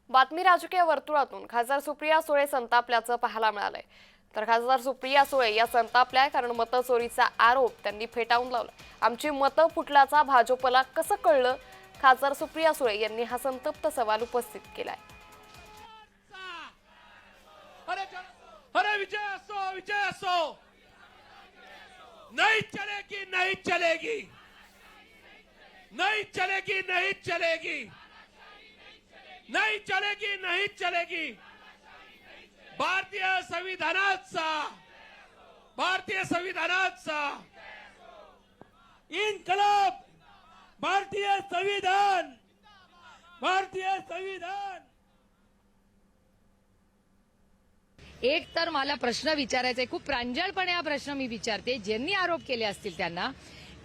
बातमी राजकीय वर्तुळातून खासदार सुप्रिया सुळे संतापल्याचं पाहायला मिळालंय। तर खासदार सुप्रिया सुळे या संतापल्या कारण मतचोरीचा आरोप त्यांनी फेटाळून लावला। आमची मतं फुटल्याचा भाजपला कसं कळलं? खासदार सुप्रिया सुळे यांनी हा संतप्त सवाल उपस्थित केलाय। अरे विजय असो नहीं चलेगी नहीं चलेगी नहीं चलेगी नहीं चलेगी नहीं चलेगी नहीं चलेगी भारतीय संविधानाचा इन्कलाब भारतीय संविधान एक तर मला प्रश्न विचारायचा आहे, खूप प्रांजळपणे हा प्रश्न मी विचारते, ज्यांनी आरोप केले असतील त्यांना,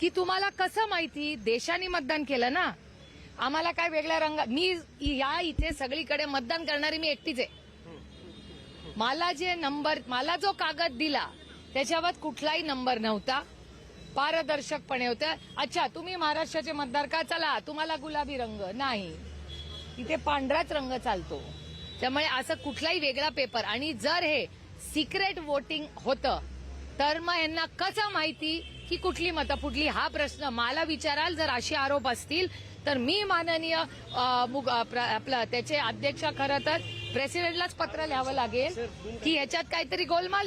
की तुम्हाला कसं माहिती? देशाने मतदान केलं ना, आम्हाला काय वेगळ्या रंग, मी या इथे सगळीकडे मतदान करणारी मी एकटीच आहे। मला जो कागद दिला त्याच्यावर कुठलाही नंबर नव्हता, पारदर्शकपणे होतं। अच्छा, तुम्ही महाराष्ट्राचे मतदार का? चला तुम्हाला गुलाबी रंग नाही, इथे पांढराच रंग चालतो। त्यामुळे असं कुठलाही वेगळा पेपर, आणि जर हे सिक्रेट वोटिंग होतं तर मग यांना कसं माहिती की कुठली मतं फुटली? हा प्रश्न मला विचाराल। जर असे आरोप असतील तर मी माननीय आपलं त्याचे अध्यक्ष, खरं तर प्रेसिडेंटलाच पत्र लिहावं लागेल की ह्याच्यात काहीतरी गोलमाल